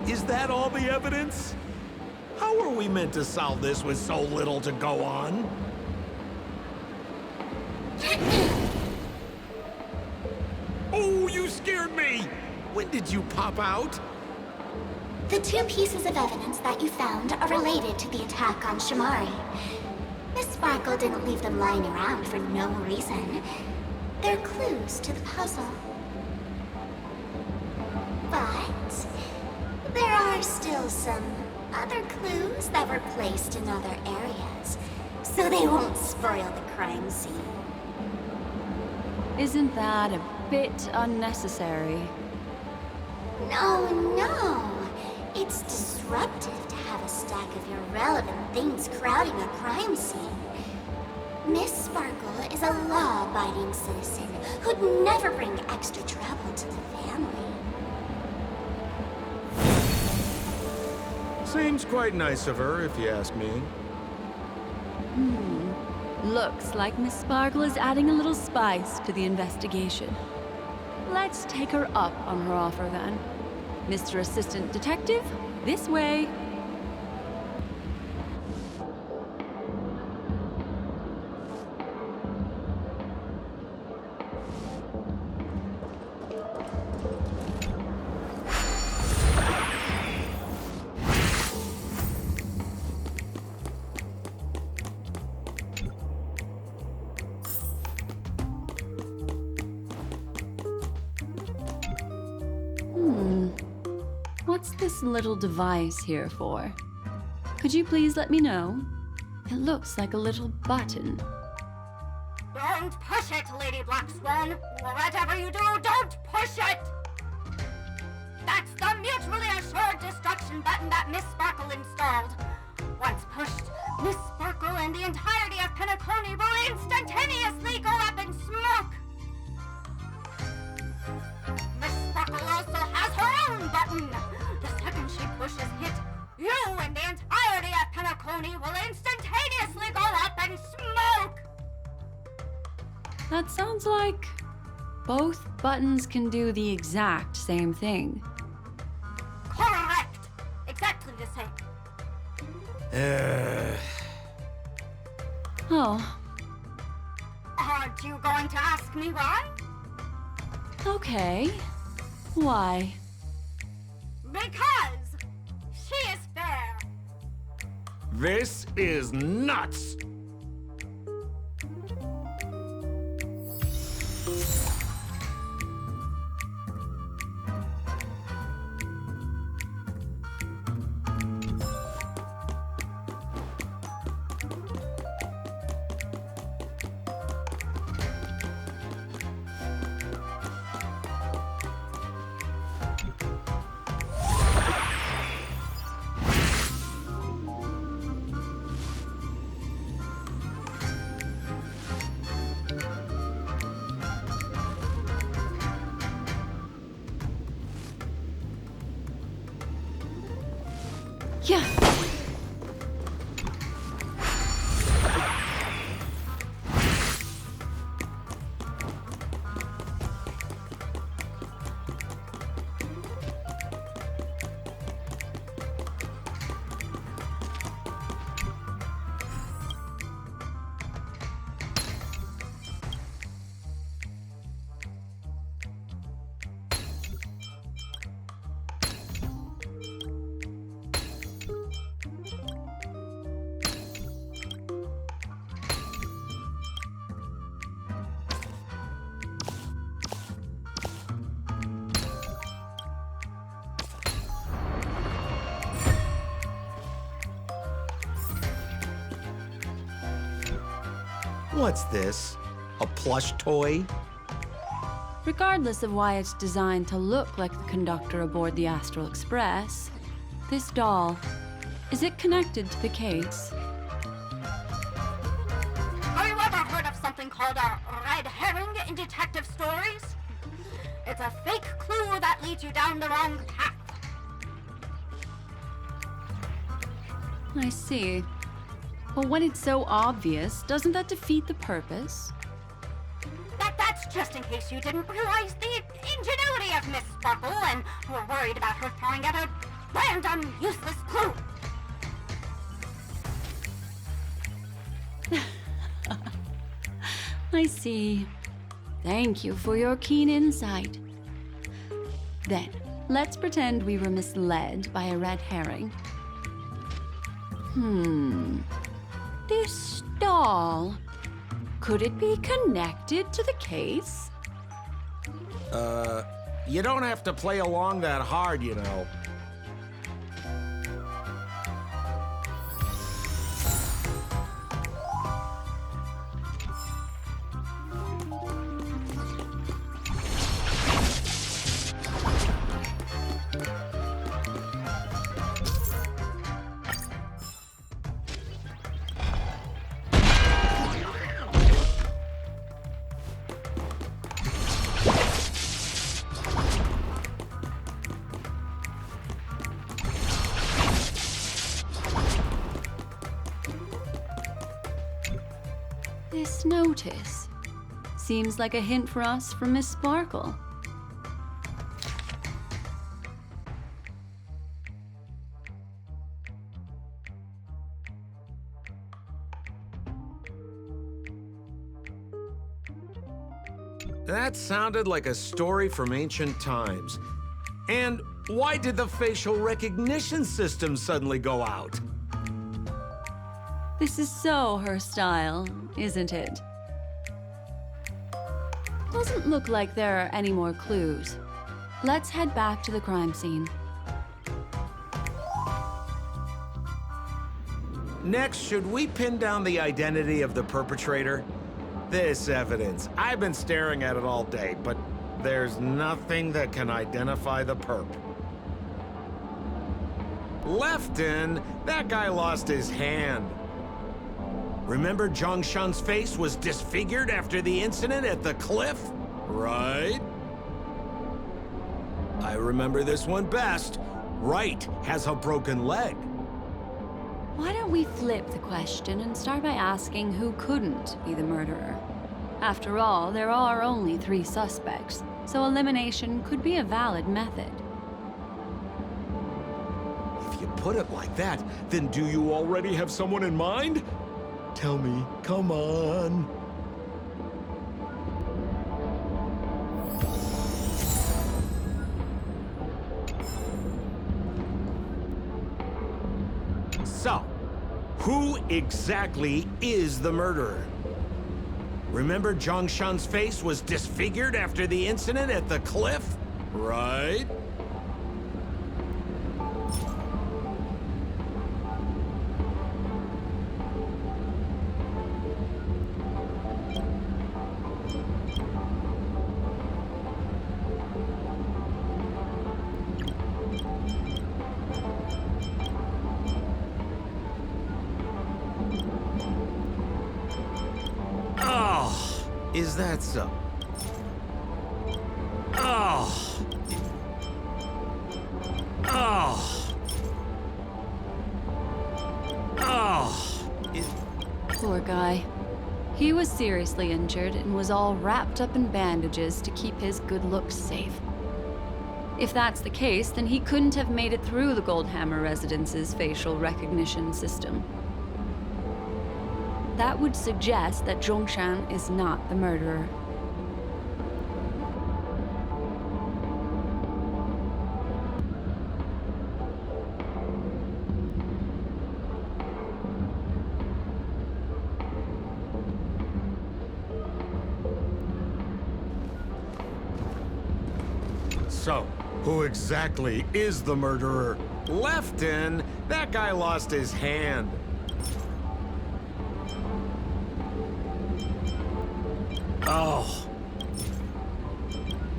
Is that all the evidence? How are we meant to solve this with so little to go on? Oh, you scared me! When did you pop out? The two pieces of evidence that you found are related to the attack on Shamari. Miss Sparkle didn't leave them lying around for no reason. They're clues to the puzzle. But there are still some other clues that were placed in other areas, so they won't spoil the crime scene. Isn't that a bit unnecessary? No. It's disruptive to have a stack of irrelevant things crowding a crime scene. Miss Sparkle is a law-abiding citizen who'd never bring extra trouble to the family. Seems quite nice of her, if you ask me. Looks like Miss Sparkle is adding a little spice to the investigation. Let's take her up on her offer then. Mr. Assistant Detective, this way. What's this little device here for? Could you please let me know? It looks like a little button. Don't push it, Lady Black Swan. Whatever you do, don't push it! That's the mutually assured destruction button that Miss Sparkle installed. Once pushed, Miss Sparkle and the entirety of Penacony will instantaneously go up in smoke! Miss Sparkle also has her own button. The second she pushes hit, you and the entirety of Penacony will instantaneously go up in smoke! That sounds like both buttons can do the exact same thing. Correct! Exactly the same. Oh, Aren't you going to ask me why? okay. Why? Because she is fair. This is nuts! Yeah. What's this? A plush toy? Regardless of why it's designed to look like the conductor aboard the Astral Express, this doll, is it connected to the case? Have you ever heard of something called a red herring in detective stories? It's a fake clue that leads you down the wrong path. I see. But when it's so obvious, doesn't that defeat the purpose? That's just in case you didn't realize the ingenuity of Miss Sparkle and were worried about her throwing out a random, useless clue. I see. Thank you for your keen insight. Then, let's pretend we were misled by a red herring. This doll. Could it be connected to the case? You don't have to play along that hard, you know. This notice seems like a hint for us from Miss Sparkle. That sounded like a story from ancient times. And why did the facial recognition system suddenly go out? This is so her style, isn't it? Doesn't look like there are any more clues. Let's head back to the crime scene. Next, should we pin down the identity of the perpetrator? This evidence, I've been staring at it all day, but there's nothing that can identify the perp. Lefton, that guy lost his hand. Remember Zhongshan's face was disfigured after the incident at the cliff? Right? I remember this one best. Right has a broken leg. Why don't we flip the question and start by asking who couldn't be the murderer? After all, there are only 3 suspects, so elimination could be a valid method. If you put it like that, then do you already have someone in mind? Tell me, come on. So, who exactly is the murderer? Remember Zhongshan's face was disfigured after the incident at the cliff? Right? Is that so? Oh. Oh. Oh. Poor guy. He was seriously injured and was all wrapped up in bandages to keep his good looks safe. If that's the case, then he couldn't have made it through the Goldhammer Residence's facial recognition system. That would suggest that Zhongshan is not the murderer. So, who exactly is the murderer? Lefton, that guy lost his hand. Oh.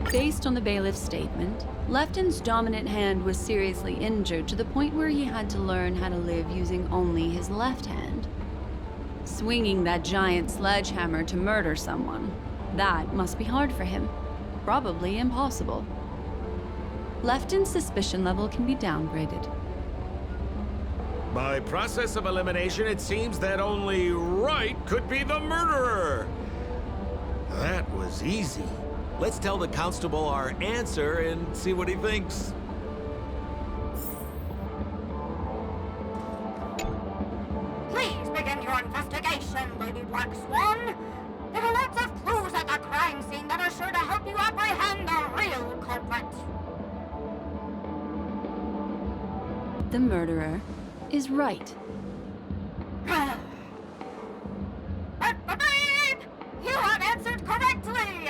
Based on the bailiff's statement, Lefton's dominant hand was seriously injured to the point where he had to learn how to live using only his left hand. Swinging that giant sledgehammer to murder someone, that must be hard for him. Probably impossible. Lefton's suspicion level can be downgraded. By process of elimination, it seems that only Wright could be the murderer. That was easy. Let's tell the constable our answer and see what he thinks. Black Swan. There are lots of clues at the crime scene that are sure to help you apprehend the real culprit. The murderer is right. You have answered correctly!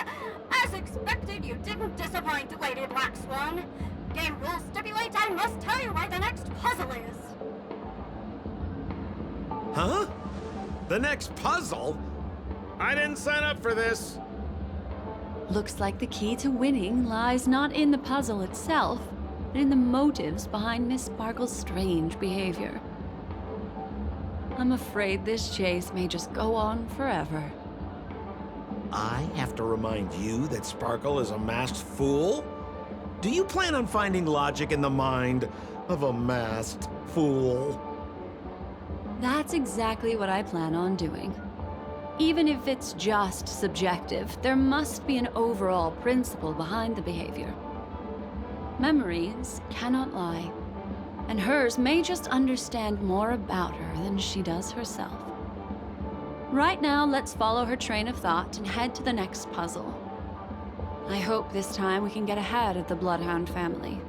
As expected, you didn't disappoint, Lady Black Swan. Game rules stipulate I must tell you where the next puzzle is. Huh? The next puzzle? I didn't sign up for this. Looks like the key to winning lies not in the puzzle itself, but in the motives behind Miss Sparkle's strange behavior. I'm afraid this chase may just go on forever. I have to remind you that Sparkle is a masked fool? Do you plan on finding logic in the mind of a masked fool? That's exactly what I plan on doing. Even if it's just subjective, there must be an overall principle behind the behavior. Memories cannot lie, and hers may just understand more about her than she does herself. Right now, let's follow her train of thought and head to the next puzzle. I hope this time we can get ahead of the Bloodhound family.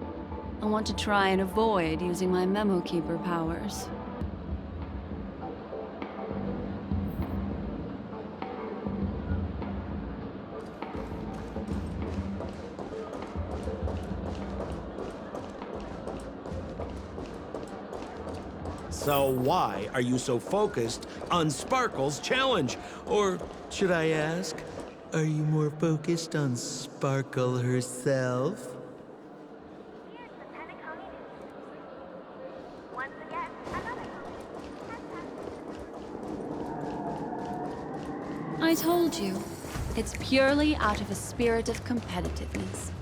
I want to try and avoid using my Memo Keeper powers. So why are you so focused on Sparkle's challenge? Or should I ask, are you more focused on Sparkle herself? I told you, it's purely out of a spirit of competitiveness.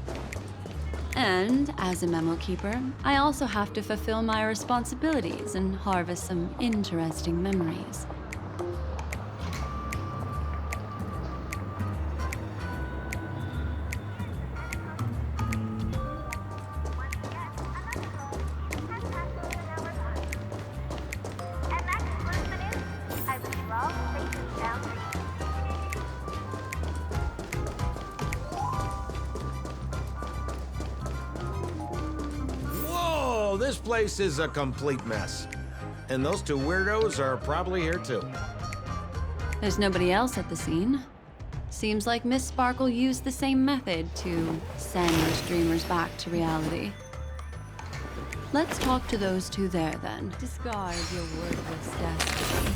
And as a Memo Keeper, I also have to fulfill my responsibilities and harvest some interesting memories. Whoa, this place is a complete mess. And those two weirdos are probably here too. There's nobody else at the scene. Seems like Miss Sparkle used the same method to send her streamers back to reality. Let's talk to those two there then. Discard your worthless destiny.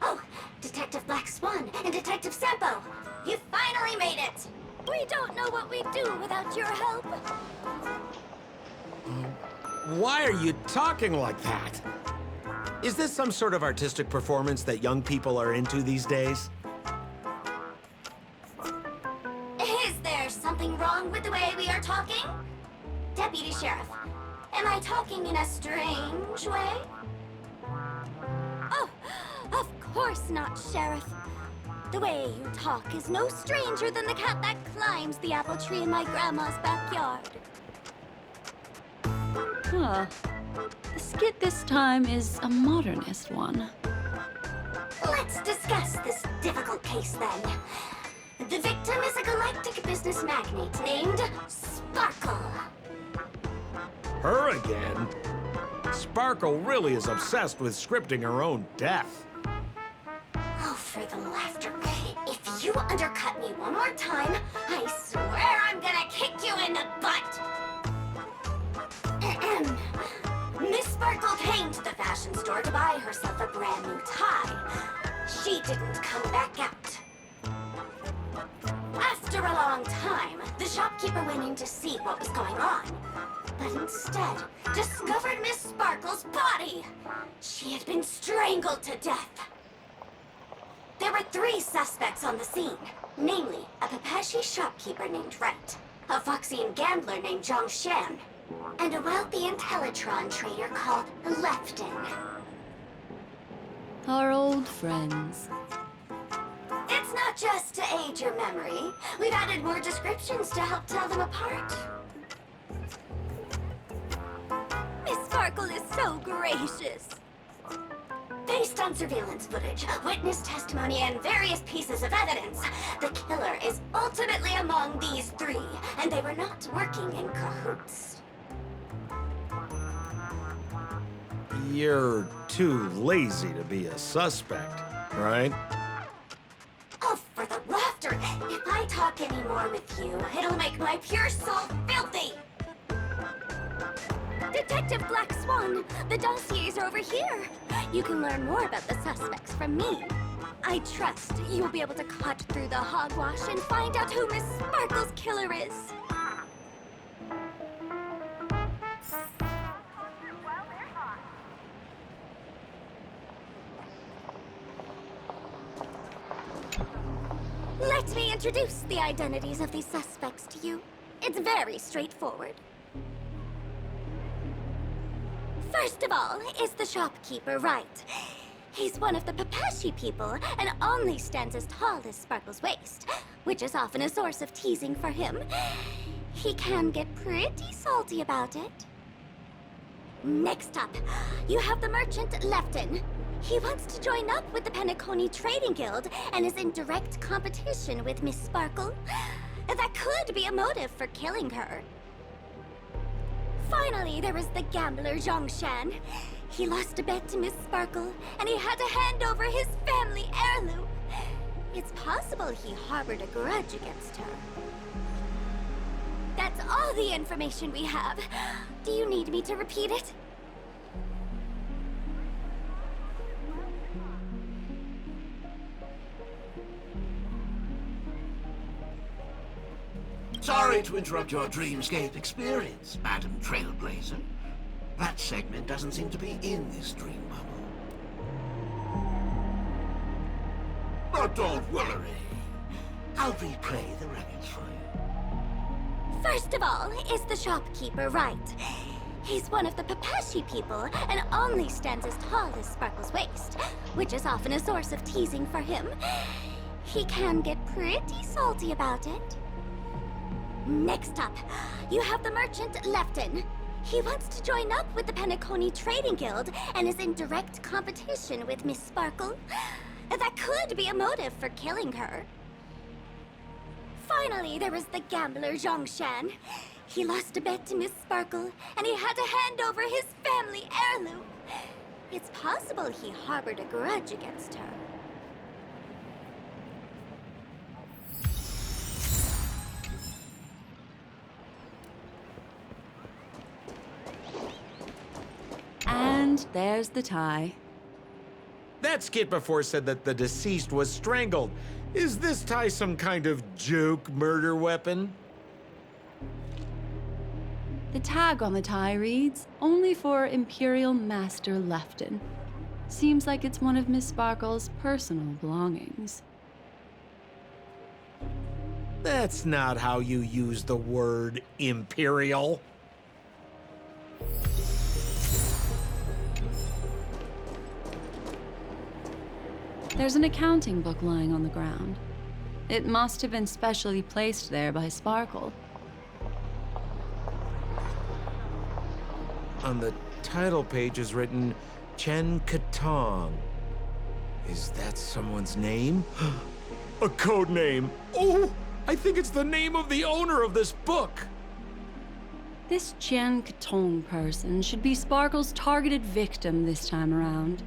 Oh, Detective Black Swan and Detective Sampo! You finally made it! We don't know what we'd do without your help. Why are you talking like that? Is this some sort of artistic performance that young people are into these days? Is there something wrong with the way we are talking? Deputy Sheriff, am I talking in a strange way? Oh, of course not, Sheriff. The way you talk is no stranger than the cat that climbs the apple tree in my grandma's backyard. Huh. The skit this time is a modernist one. Let's discuss this difficult case then. The victim is a galactic business magnate named Sparkle. Her again? Sparkle really is obsessed with scripting her own death. Oh, for the laughter. If you undercut me one more time, I swear I'm gonna kick you in the butt. Ahem. Miss Sparkle came to the fashion store to buy herself a brand new tie. She didn't come back out. After a long time, the shopkeeper went in to see what was going on, but instead discovered Miss Sparkle's body. She had been strangled to death. There were 3 suspects on the scene, namely a Pepeshi shopkeeper named Wright, a Foxian gambler named Zhang Shan, and a wealthy Intellitron trader called Lefton. Our old friends. It's not just to aid your memory. We've added more descriptions to help tell them apart. Sparkle is so gracious. Based on surveillance footage, witness testimony, and various pieces of evidence, the killer is ultimately among these three, and they were not working in cahoots. You're too lazy to be a suspect, right? Oh, for the laughter! If I talk any more with you, it'll make my pure soul filthy! Detective Black Swan, the dossiers are over here. You can learn more about the suspects from me. I trust you'll be able to cut through the hogwash and find out who Miss Sparkle's killer is. Let me introduce the identities of these suspects to you. It's very straightforward. First of all is the shopkeeper, right? He's one of the Papashi people and only stands as tall as Sparkle's waist, which is often a source of teasing for him. He can get pretty salty about it. Next up, you have the merchant Lefton. He wants to join up with the Penacony Trading Guild and is in direct competition with Miss Sparkle. That could be a motive for killing her. Finally, there is the gambler Zhongshan. He lost a bet to Miss Sparkle, and he had to hand over his family heirloom. It's possible he harbored a grudge against her. That's all the information we have. Do you need me to repeat it? Sorry to interrupt your dreamscape experience, Madam Trailblazer. That segment doesn't seem to be in this dream bubble. But don't worry. I'll replay the records for you. First of all is the shopkeeper, right? He's one of the Papashi people and only stands as tall as Sparkle's waist, which is often a source of teasing for him. He can get pretty salty about it. Next up, you have the merchant Lefton. He wants to join up with the Penacony Trading Guild and is in direct competition with Miss Sparkle. That could be a motive for killing her. Finally, there is the gambler Zhongshan. He lost a bet to Miss Sparkle, and he had to hand over his family heirloom. It's possible he harbored a grudge against her. And there's the tie. That skit before said that the deceased was strangled. Is this tie some kind of joke murder weapon? The tag on the tie reads, "Only for Imperial Master Lefton." Seems like it's one of Miss Sparkle's personal belongings. That's not how you use the word imperial. There's an accounting book lying on the ground. It must have been specially placed there by Sparkle. On the title page is written Chen Katong. Is that someone's name? A code name. Oh, I think it's the name of the owner of this book. This Jian Katong person should be Sparkle's targeted victim this time around.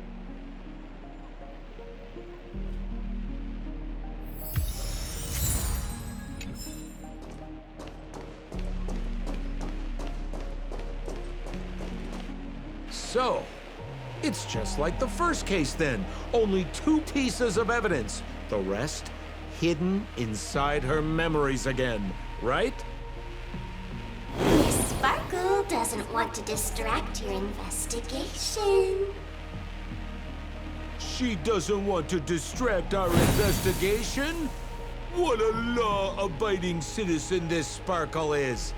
So, it's just like the first case then. Only 2 pieces of evidence. The rest hidden inside her memories again, right? Miss Sparkle doesn't want to distract your investigation. She doesn't want to distract our investigation? What a law-abiding citizen this Sparkle is.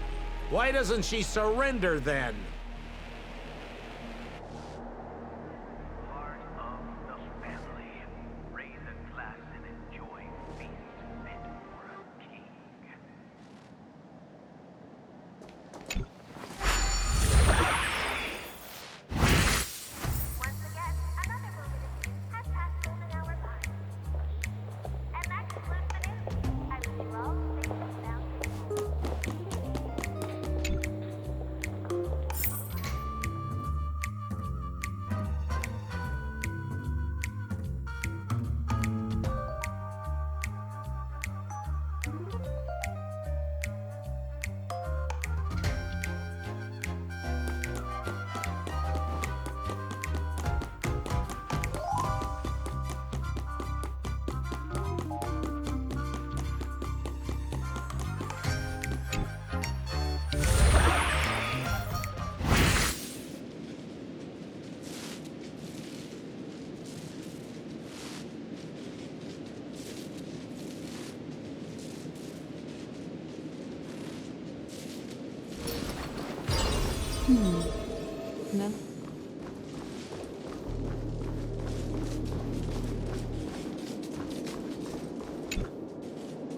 Why doesn't she surrender then?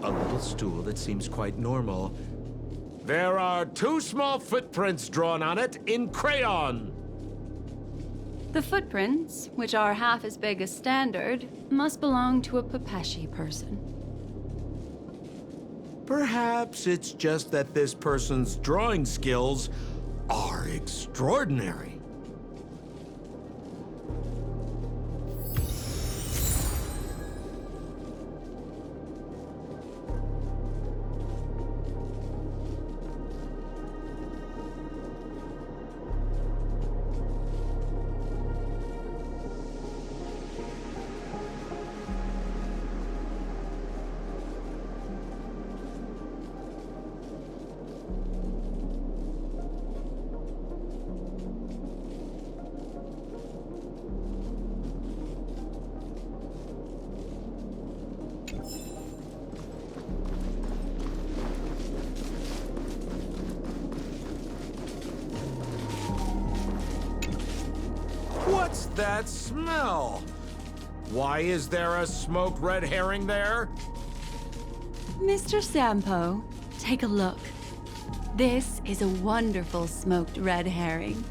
a little stool that seems quite normal. There are 2 small footprints drawn on it in crayon. The footprints, which are half as big as standard, must belong to a Pepeshi person. Perhaps it's just that this person's drawing skills are extraordinary. What's that smell? Why is there a smoked red herring there? Mr. Sampo, take a look. This is a wonderful smoked red herring.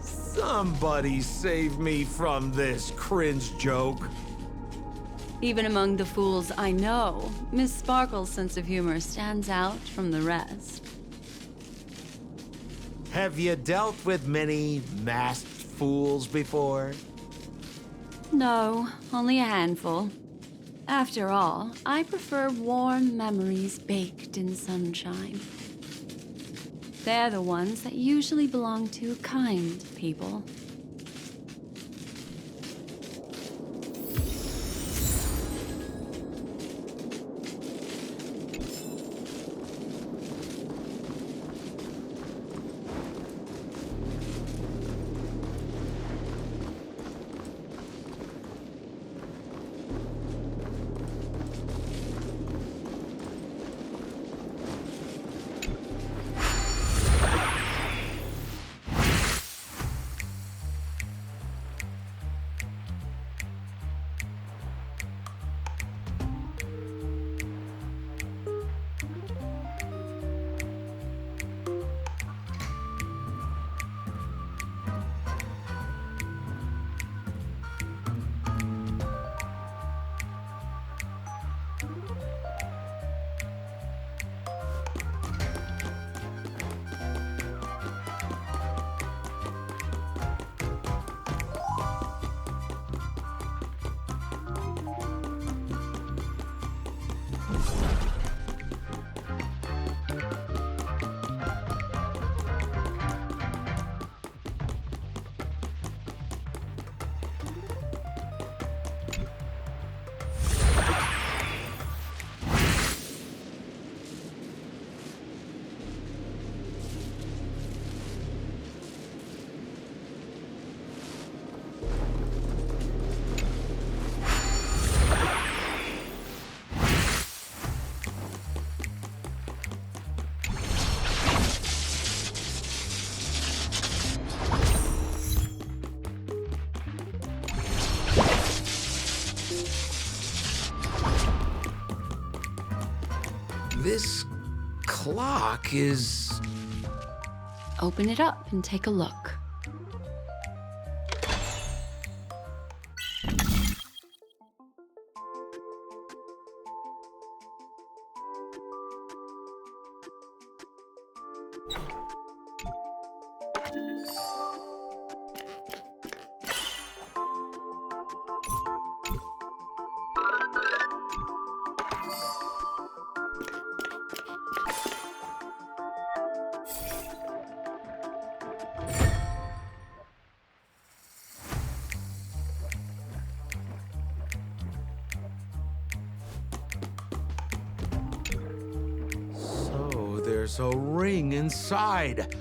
Somebody save me from this cringe joke. Even among the fools I know, Miss Sparkle's sense of humor stands out from the rest. Have you dealt with many masked fools before? No, only a handful. After all, I prefer warm memories baked in sunshine. They're the ones that usually belong to kind people. This clock is... Open it up and take a look. So there's a ring inside.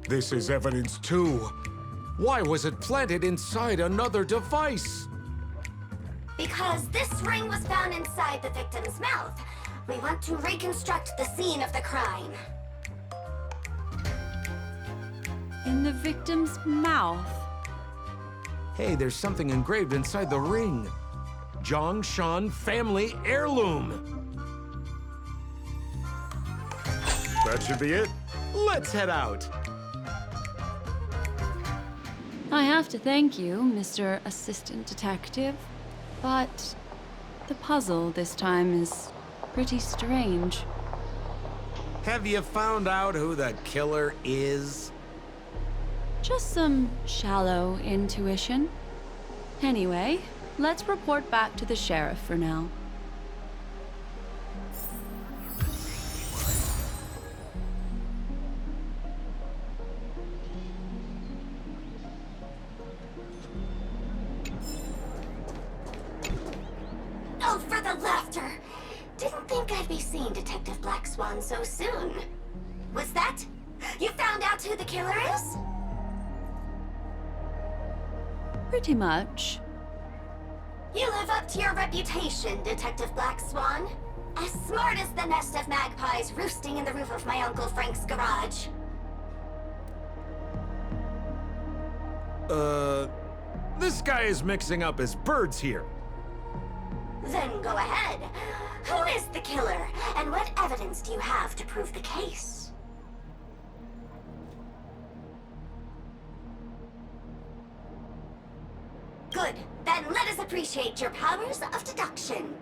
This is evidence too. Why was it planted inside another device? Because this ring was found inside the victim's mouth. We want to reconstruct the scene of the crime. In the victim's mouth. Hey, there's something engraved inside the ring. Zhongshan family heirloom. That should be it. Let's head out. I have to thank you, Mr. Assistant Detective, but the puzzle this time is pretty strange. Have you found out who the killer is? Just some shallow intuition. Anyway, let's report back to the sheriff for now. Oh, for the laughter! Didn't think I'd be seeing Detective Black Swan so soon. Was that? You found out who the killer is? Pretty much. You live up to your reputation, Detective Black Swan. As smart as the nest of magpies roosting in the roof of my Uncle Frank's garage. This guy is mixing up his birds here. Then go ahead. Who is the killer, and what evidence do you have to prove the case? Good. Then let us appreciate your powers of deduction.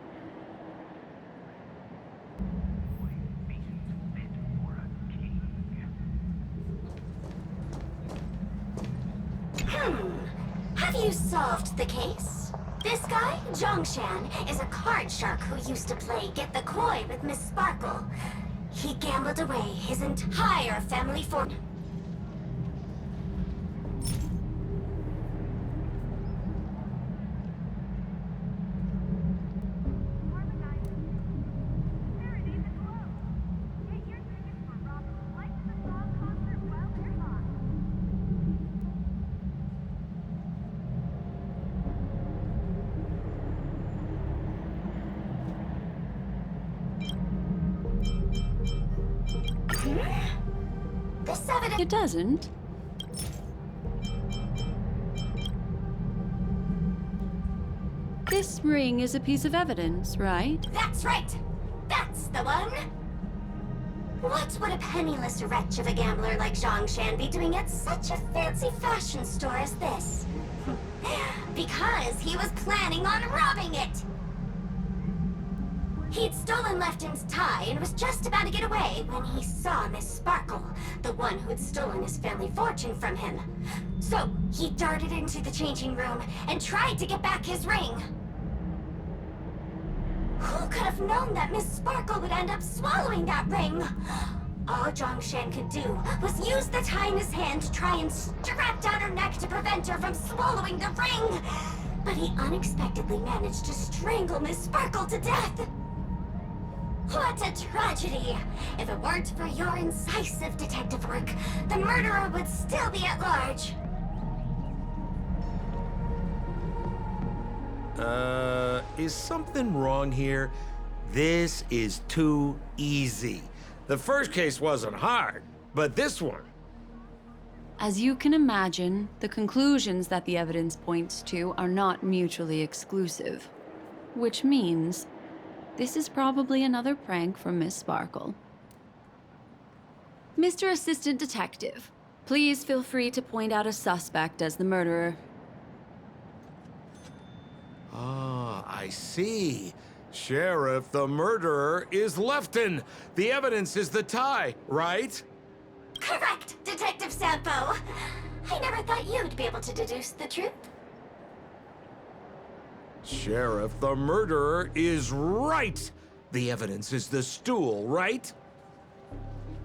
Have you solved the case? This guy, Zhongshan, is a card shark who used to play Get the Koi with Miss Sparkle. He gambled away his entire family fortune. This evidence... It doesn't. This ring is a piece of evidence, right? That's right! That's the one! What would a penniless wretch of a gambler like Zhongshan be doing at such a fancy fashion store as this? Because he was planning on robbing it! He'd stolen Lefton's tie and was just about to get away when he saw Miss Sparkle, the one who'd stolen his family fortune from him. So, he darted into the changing room and tried to get back his ring. Who could have known that Miss Sparkle would end up swallowing that ring? All Zhongshan could do was use the tie in his hand to try and strap down her neck to prevent her from swallowing the ring. But he unexpectedly managed to strangle Miss Sparkle to death. What a tragedy! If it weren't for your incisive detective work, the murderer would still be at large. Is something wrong here? This is too easy. The first case wasn't hard, but this one... As you can imagine, the conclusions that the evidence points to are not mutually exclusive. Which means, this is probably another prank from Miss Sparkle. Mr. Assistant Detective, please feel free to point out a suspect as the murderer. Ah, I see. Sheriff, the murderer is Lefton. The evidence is the tie, right? Correct, Detective Sampo. I never thought you'd be able to deduce the truth. Sheriff, the murderer is right. The evidence is the stool, right?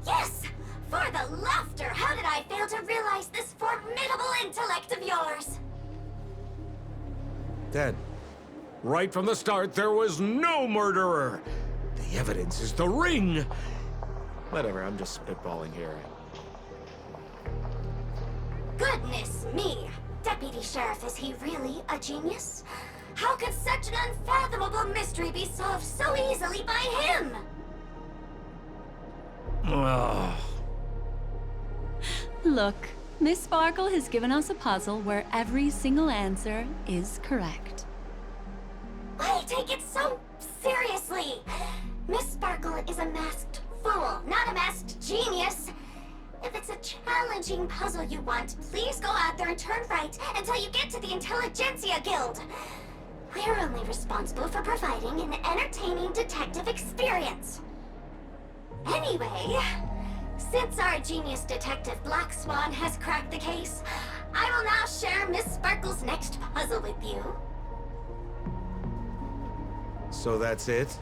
Yes! For the laughter, how did I fail to realize this formidable intellect of yours? Then, right from the start, there was no murderer. The evidence is the ring. Whatever, I'm just spitballing here. Goodness me! Deputy Sheriff, is he really a genius? How could such an unfathomable mystery be solved so easily by him? Ugh. Look, Miss Sparkle has given us a puzzle where every single answer is correct. Well, take it so seriously. Miss Sparkle is a masked fool, not a masked genius. If it's a challenging puzzle you want, please go out there and turn right until you get to the Intelligentsia Guild. We're only responsible for providing an entertaining detective experience. Anyway, since our genius detective Black Swan has cracked the case, I will now share Miss Sparkle's next puzzle with you. So that's it?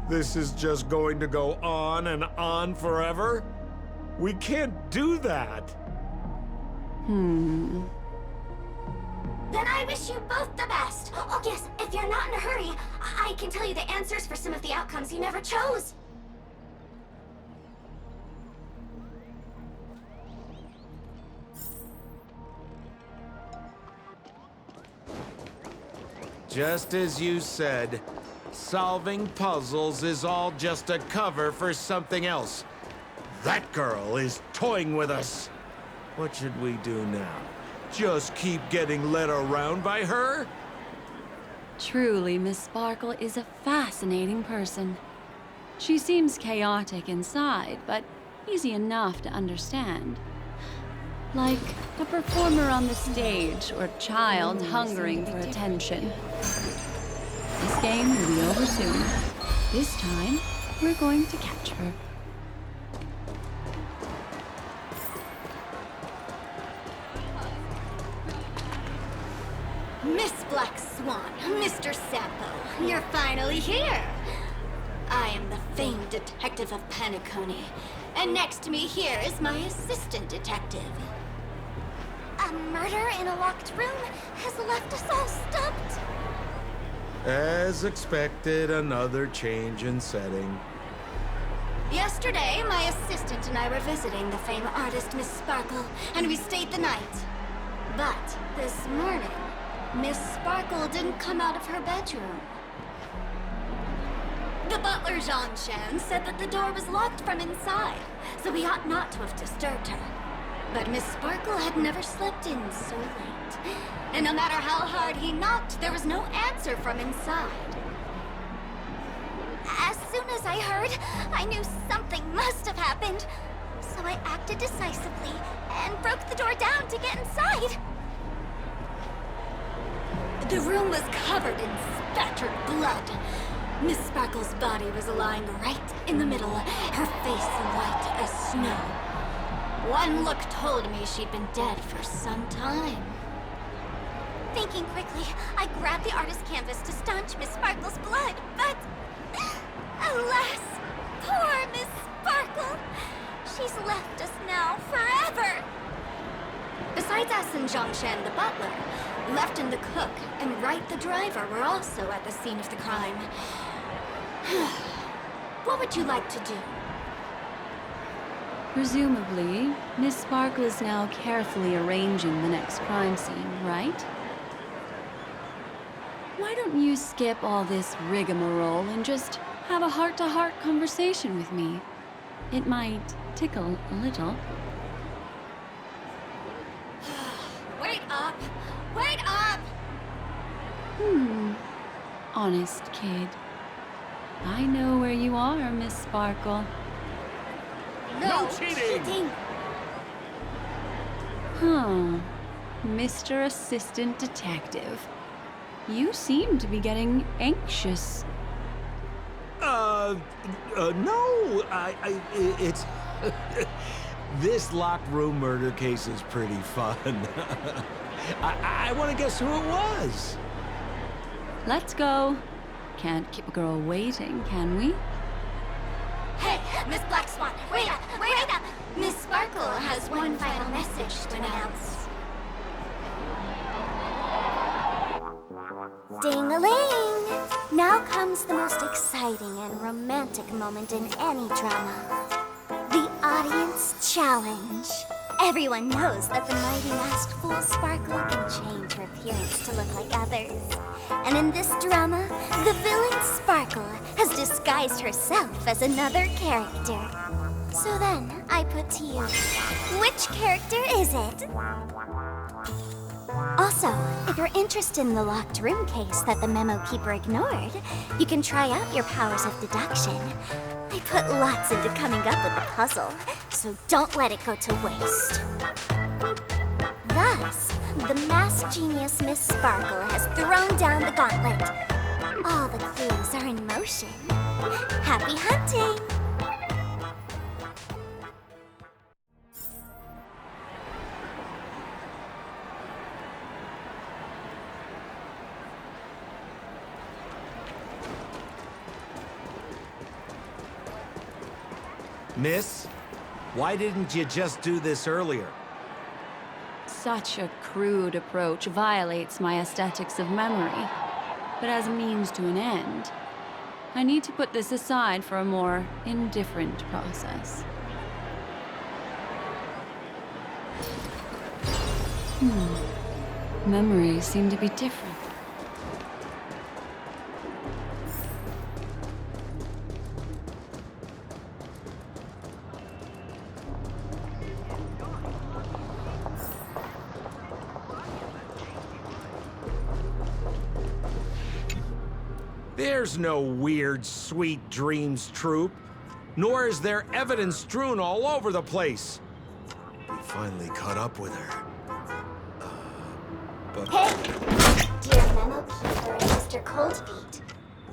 This is just going to go on and on forever? We can't do that. Then I wish you both the best. Oh yes, if you're not in a hurry, I can tell you the answers for some of the outcomes you never chose. Just as you said, solving puzzles is all just a cover for something else. That girl is toying with us. What should we do now? Just keep getting led around by her? Truly, Miss Sparkle is a fascinating person. She seems chaotic inside, but easy enough to understand. Like a performer on the stage or a child hungering for attention. This game will be over soon. This time, we're going to catch her. Miss Black Swan, Mr. Sampo, you're finally here. I am the famed detective of Penacony, and next to me here is my assistant detective. A murder in a locked room has left us all stumped. As expected, another change in setting. Yesterday, my assistant and I were visiting the famed artist Miss Sparkle, and we stayed the night. But this morning, Miss Sparkle didn't come out of her bedroom. The butler, Jean-Chan, said that the door was locked from inside, so we ought not to have disturbed her. But Miss Sparkle had never slept in so late. And no matter how hard he knocked, there was no answer from inside. As soon as I heard, I knew something must have happened. So I acted decisively and broke the door down to get inside. The room was covered in spattered blood. Miss Sparkle's body was lying right in the middle, her face white as snow. One look told me she'd been dead for some time. Thinking quickly, I grabbed the artist's canvas to staunch Miss Sparkle's blood, but... alas, poor Miss Sparkle! She's left us now forever! Besides us and Zhongshan the butler, Lefton the cook and Wright the driver were also at the scene of the crime. What would you like to do? Presumably, Miss Sparkle is now carefully arranging the next crime scene, right? Why don't you skip all this rigmarole and just have a heart-to-heart conversation with me? It might tickle a little. Wait up! Wait up! Honest kid. I know where you are, Miss Sparkle. No cheating! Huh. Mr. Assistant Detective. You seem to be getting anxious. No, it's... This locked room murder case is pretty fun. I want to guess who it was. Let's go. Can't keep a girl waiting, can we? Hey, Miss Black Swan, wait up! Wait up! Miss Sparkle has one final message to announce. Ding-a-ling! Now comes the most exciting and romantic moment in any drama. The audience challenge. Everyone knows that the mighty masked fool Sparkle can change her appearance to look like others. And in this drama, the villain Sparkle has disguised herself as another character. So then, I put to you, which character is it? Also, if you're interested in the locked room case that the memo keeper ignored, you can try out your powers of deduction. I put lots into coming up with the puzzle, so don't let it go to waste. Thus, the masked genius Miss Sparkle has thrown down the gauntlet. All the clues are in motion. Happy hunting! Miss, why didn't you just do this earlier? Such a crude approach violates my aesthetics of memory. But as a means to an end, I need to put this aside for a more indifferent process. Memories seem to be different. There's no weird, sweet dreams troupe, nor is there evidence strewn all over the place. We finally caught up with her. But... Hey! Dear Memo Keeper and Mr. Coldfeet,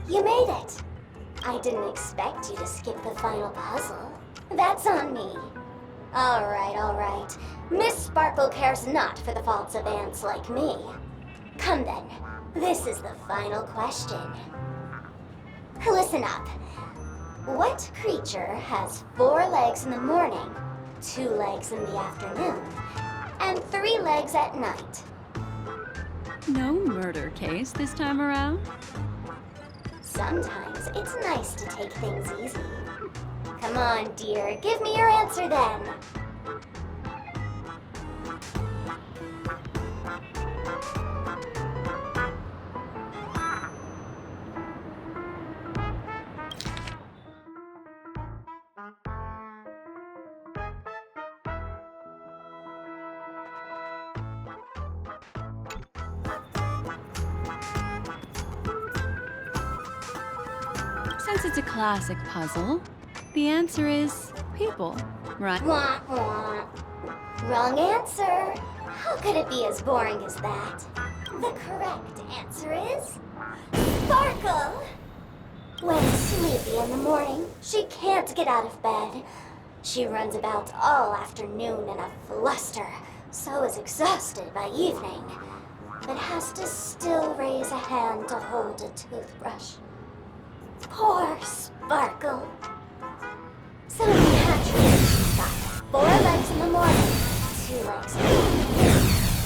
you made it! I didn't expect you to skip the final puzzle. That's on me. Alright. Miss Sparkle cares not for the faults of ants like me. Come then, this is the final question. Listen up. What creature has 4 legs in the morning, 2 legs in the afternoon, and 3 legs at night? No murder case this time around? Sometimes it's nice to take things easy. Come on, dear, give me your answer then. Since it's a classic puzzle, the answer is people, right? Wah, wah. Wrong answer. How could it be as boring as that? The correct answer is... Sparkle! When sleepy in the morning, she can't get out of bed. She runs about all afternoon in a fluster, so is exhausted by evening, but has to still raise a hand to hold a toothbrush. Poor Sparkle. So naturally, she's got 4 legs in the morning, 2 legs in the afternoon,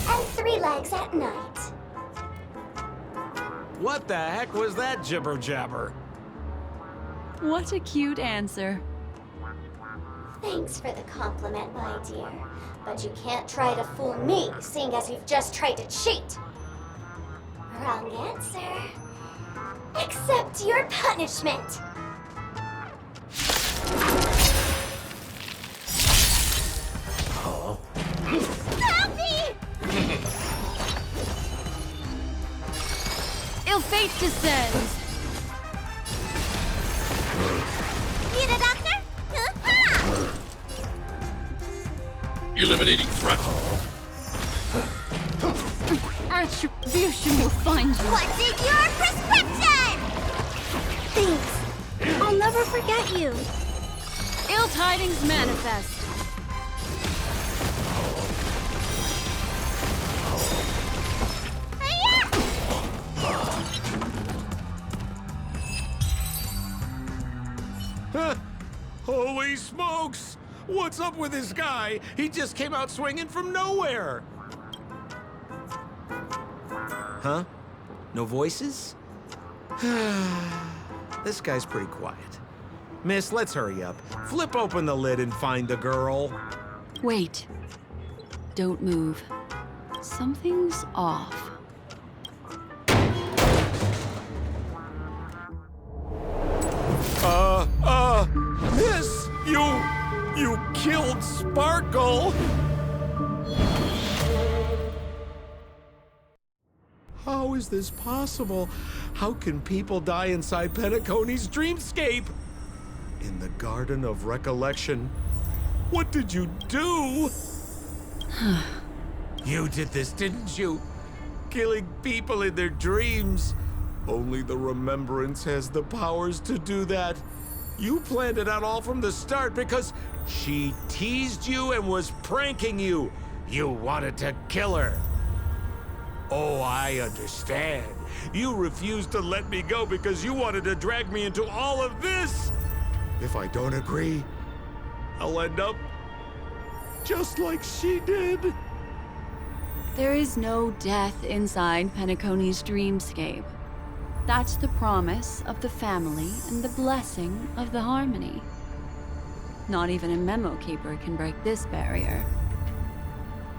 and 3 legs at night. what the heck was that jibber-jabber? What a cute answer. Thanks for the compliment, my dear. But you can't try to fool me, seeing as you've just tried to cheat. Wrong answer. Accept your punishment. Help me! Ill fate descends. Need a doctor? Ha! Eliminating threat. Retribution will find you. What's in your prescription? Thanks. I'll never forget you. Ill tidings manifest. Holy smokes! What's up with this guy? He just came out swinging from nowhere! Huh? No voices? This guy's pretty quiet. Miss, let's hurry up. Flip open the lid and find the girl. Wait. Don't move. Something's off. Miss, you killed Sparkle! How is this possible? How can people die inside Penacony's dreamscape? In the Garden of Recollection. What did you do? You did this, didn't you? Killing people in their dreams. Only the Remembrance has the powers to do that. You planned it out all from the start because she teased you and was pranking you. You wanted to kill her. Oh, I understand. You refused to let me go because you wanted to drag me into all of this. If I don't agree, I'll end up just like she did. There is no death inside Penacony's dreamscape. That's the promise of the family and the blessing of the harmony. Not even a memo keeper can break this barrier.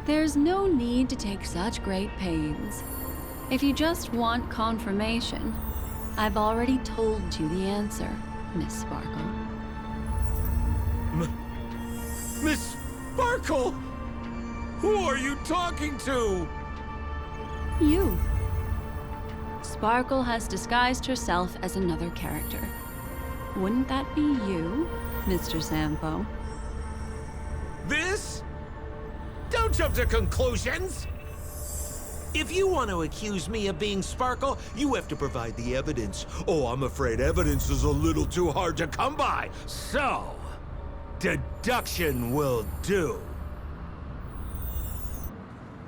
There's no need to take such great pains. If you just want confirmation, I've already told you the answer, Miss Sparkle. Miss Sparkle! Who are you talking to? You. Sparkle has disguised herself as another character. Wouldn't that be you, Mr. Sampo? This? Don't jump to conclusions! If you want to accuse me of being Sparkle, you have to provide the evidence. Oh, I'm afraid evidence is a little too hard to come by. So, deduction will do.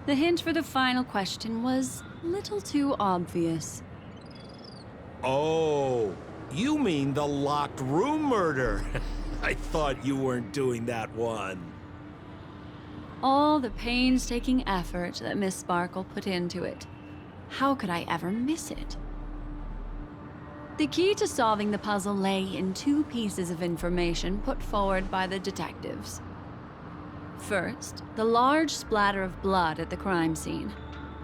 The hint for the final question was a little too obvious. Oh, you mean the locked room murder? I thought you weren't doing that one. All the painstaking effort that Miss Sparkle put into it. How could I ever miss it? The key to solving the puzzle lay in two pieces of information put forward by the detectives. First, the large splatter of blood at the crime scene.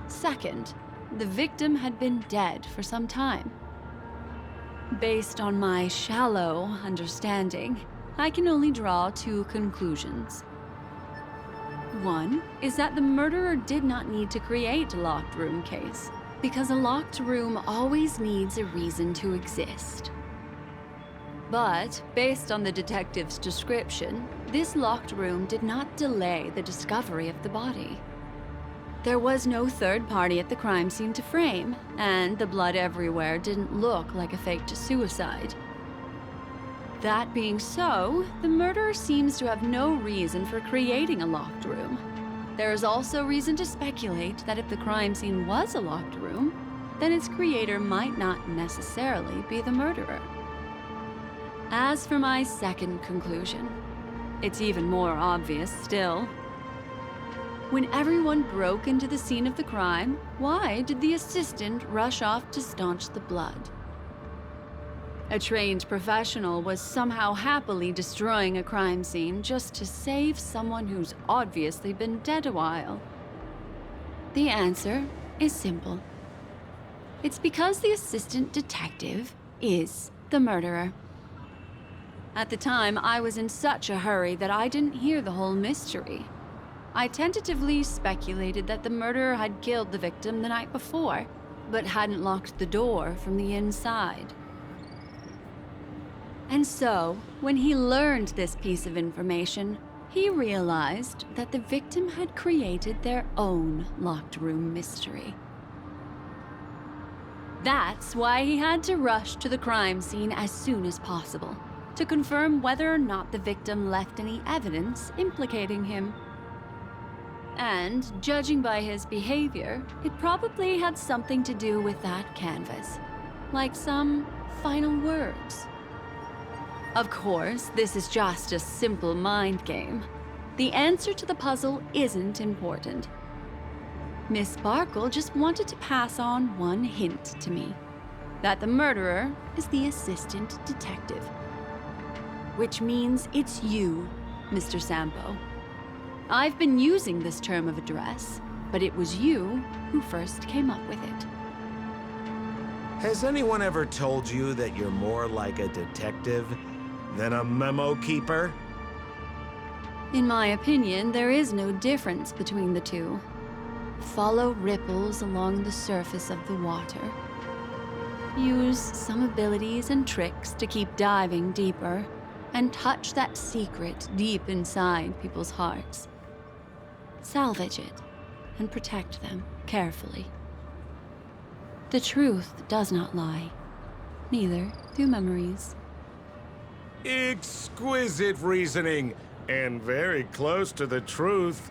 Second, the victim had been dead for some time. Based on my shallow understanding, I can only draw two conclusions. One is that the murderer did not need to create a locked room case, because a locked room always needs a reason to exist. But, based on the detective's description, this locked room did not delay the discovery of the body. There was no third party at the crime scene to frame, and the blood everywhere didn't look like a faked suicide. That being so, the murderer seems to have no reason for creating a locked room. There is also reason to speculate that if the crime scene was a locked room, then its creator might not necessarily be the murderer. As for my second conclusion, it's even more obvious still. When everyone broke into the scene of the crime, why did the assistant rush off to staunch the blood? A trained professional was somehow happily destroying a crime scene just to save someone who's obviously been dead a while. The answer is simple. It's because the assistant detective is the murderer. At the time, I was in such a hurry that I didn't hear the whole mystery. I tentatively speculated that the murderer had killed the victim the night before, but hadn't locked the door from the inside. And so, when he learned this piece of information, he realized that the victim had created their own locked room mystery. That's why he had to rush to the crime scene as soon as possible, to confirm whether or not the victim left any evidence implicating him. And, judging by his behavior, it probably had something to do with that canvas, like some final words. Of course, this is just a simple mind game. The answer to the puzzle isn't important. Miss Sparkle just wanted to pass on one hint to me, that the murderer is the assistant detective. Which means it's you, Mr. Sampo. I've been using this term of address, but it was you who first came up with it. Has anyone ever told you that you're more like a detective than a memo keeper? In my opinion, there is no difference between the two. follow ripples along the surface of the water. Use some abilities and tricks to keep diving deeper and touch that secret deep inside people's hearts. Salvage it and protect them carefully. The truth does not lie, neither do memories. Exquisite reasoning, and very close to the truth.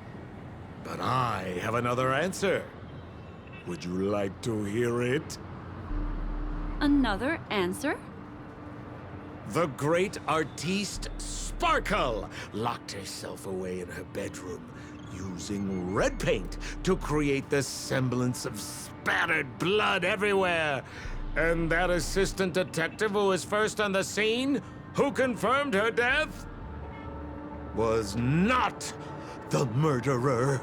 But I have another answer. Would you like to hear it? Another answer? The great artiste Sparkle locked herself away in her bedroom using red paint to create the semblance of spattered blood everywhere. And that assistant detective who was first on the scene, who confirmed her death, was not the murderer,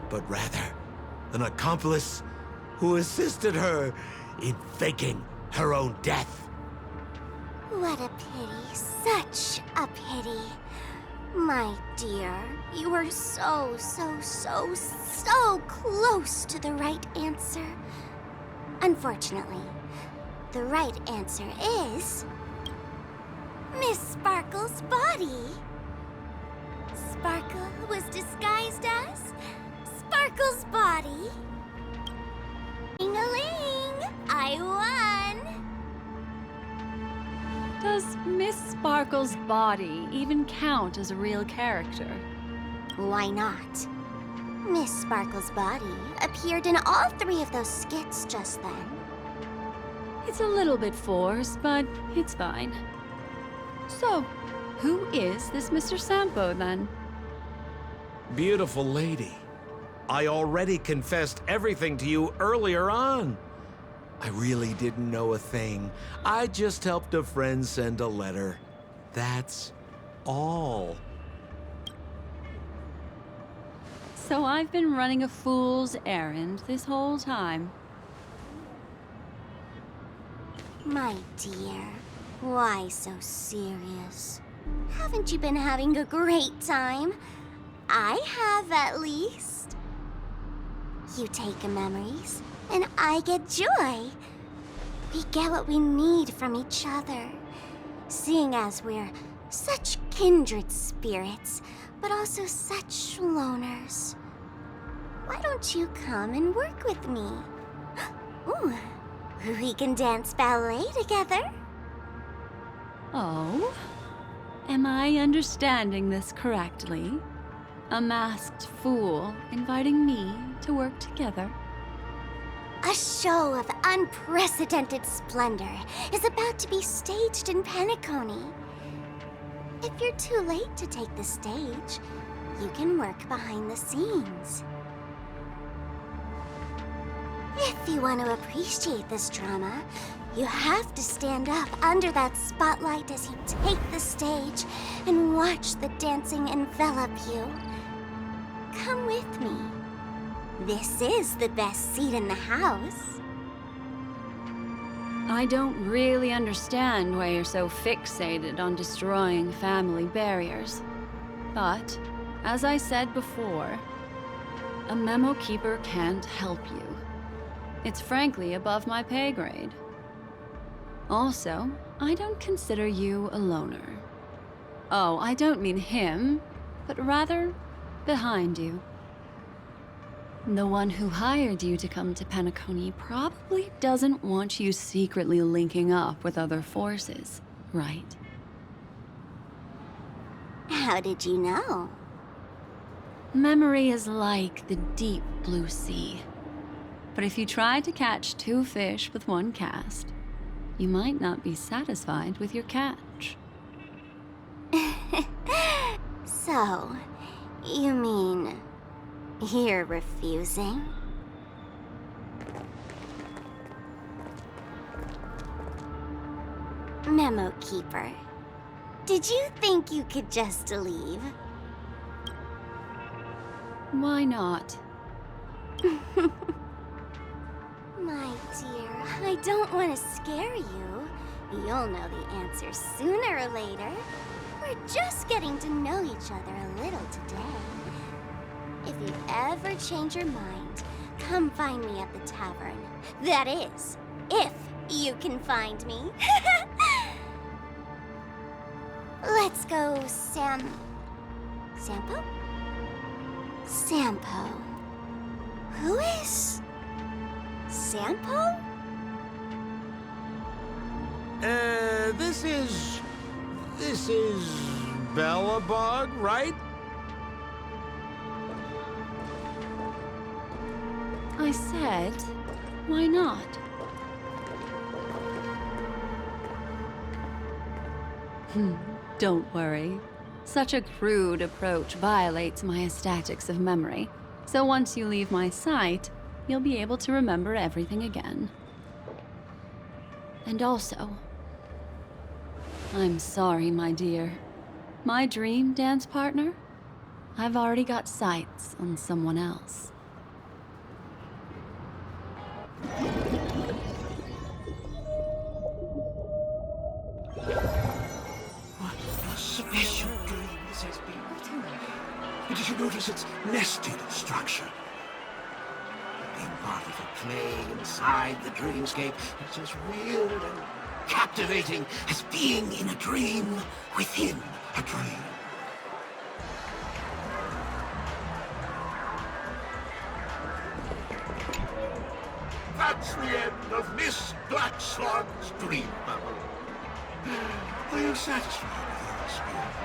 but rather an accomplice who assisted her in faking her own death. What a pity, such a pity. My dear, you were so close to the right answer. Unfortunately, the right answer is Miss Sparkle's body. Sparkle was disguised as Sparkle's body. Ding-a-ling! I won! Does Miss Sparkle's body even count as a real character? Why not? Miss Sparkle's body appeared in all 3 of those skits just then. It's a little bit forced, but it's fine. So, who is this Mr. Sampo, then? Beautiful lady, I already confessed everything to you earlier on. I really didn't know a thing. I just helped a friend send a letter. That's all. So I've been running a fool's errand this whole time. My dear, why so serious? Haven't you been having a great time? I have, at least. You take memories, and I get joy. We get what we need from each other, seeing as we're such kindred spirits, but also such loners. Why don't you come and work with me? Ooh, we can dance ballet together. Oh? Am I understanding this correctly? A masked fool inviting me to work together? A show of unprecedented splendor is about to be staged in Penacony. If you're too late to take the stage, you can work behind the scenes. If you want to appreciate this drama, you have to stand up under that spotlight as you take the stage and watch the dancing envelop you. Come with me. This is the best seat in the house. I don't really understand why you're so fixated on destroying family barriers. But, as I said before, a memo keeper can't help you. It's frankly above my pay grade. Also, I don't consider you a loner. Oh, I don't mean him, but rather behind you. The one who hired you to come to Penacony probably doesn't want you secretly linking up with other forces, right? How did you know? Memory is like the deep blue sea. But if you try to catch 2 fish with 1 cast, you might not be satisfied with your catch. So, you mean you're refusing? Memo Keeper, did you think you could just leave? Why not? My dear, I don't want to scare you. You'll know the answer sooner or later. We're just getting to know each other a little today. If you ever change your mind, come find me at the tavern. That is, if you can find me. Let's go, Sampo? Sampo. Who is Sampo? This is Bellabog, right? I said, why not? Don't worry. Such a crude approach violates my statics of memory. So once you leave my sight, you'll be able to remember everything again. And also, I'm sorry, my dear. My dream dance partner? I've already got sights on someone else. What a special dream this has been. Did you notice its nested structure? Being part of a play inside the dreamscape is as weird and captivating as being in a dream within a dream. That's the end of Miss Black Swan's dream bubble. Are you satisfied with your experience?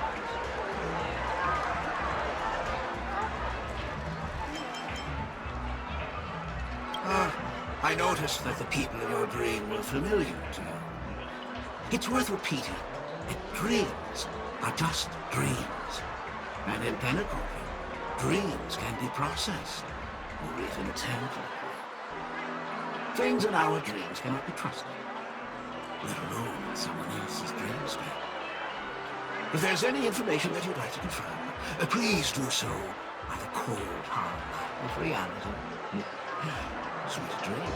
I noticed that the people in your dream were familiar to you. It's worth repeating that dreams are just dreams. And in Penacony, dreams can be processed or even tempered. Things in our dreams cannot be trusted, let alone in someone else's dreamscape. If there's any information that you'd like to confirm, please do so by the cold, hard light of reality. Sweet dream.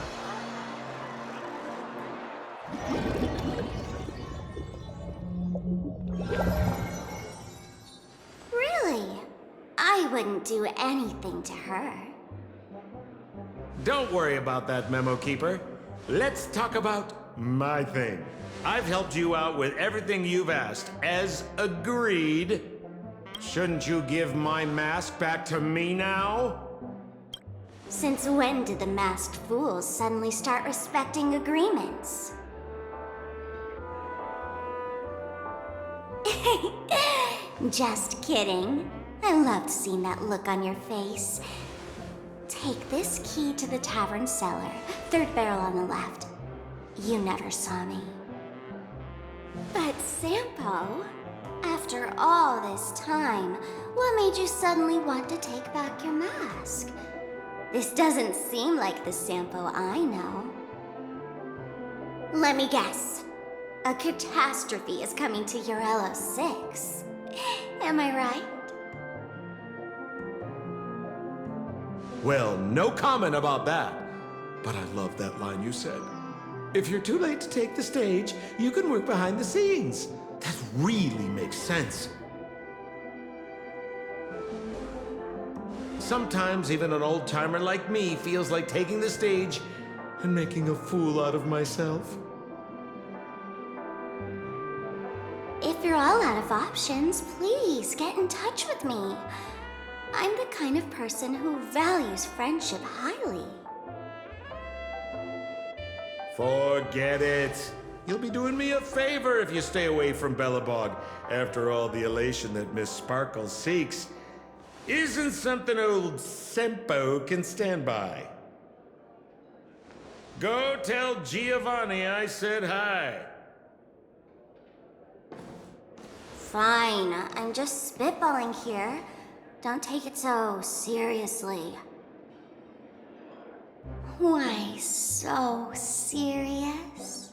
Really? I wouldn't do anything to her. Don't worry about that, Memo Keeper. Let's talk about my thing. I've helped you out with everything you've asked, as agreed. Shouldn't you give my mask back to me now? Since when did the masked fools suddenly start respecting agreements? Just kidding. I loved seeing that look on your face. Take this key to the tavern cellar, third barrel on the left. You never saw me. But Sampo, after all this time, what made you suddenly want to take back your mask? This doesn't seem like the Sampo I know. Let me guess. A catastrophe is coming to Urello 6. Am I right? Well, no comment about that. But I love that line you said. If you're too late to take the stage, you can work behind the scenes. That really makes sense. Sometimes even an old-timer like me feels like taking the stage and making a fool out of myself. If you're all out of options, please get in touch with me. I'm the kind of person who values friendship highly. Forget it. You'll be doing me a favor if you stay away from Bellabog after all the elation that Miss Sparkle seeks isn't something old Sempo can stand by. Go tell Giovanni I said hi. Fine, I'm just spitballing here. Don't take it so seriously. Why so serious?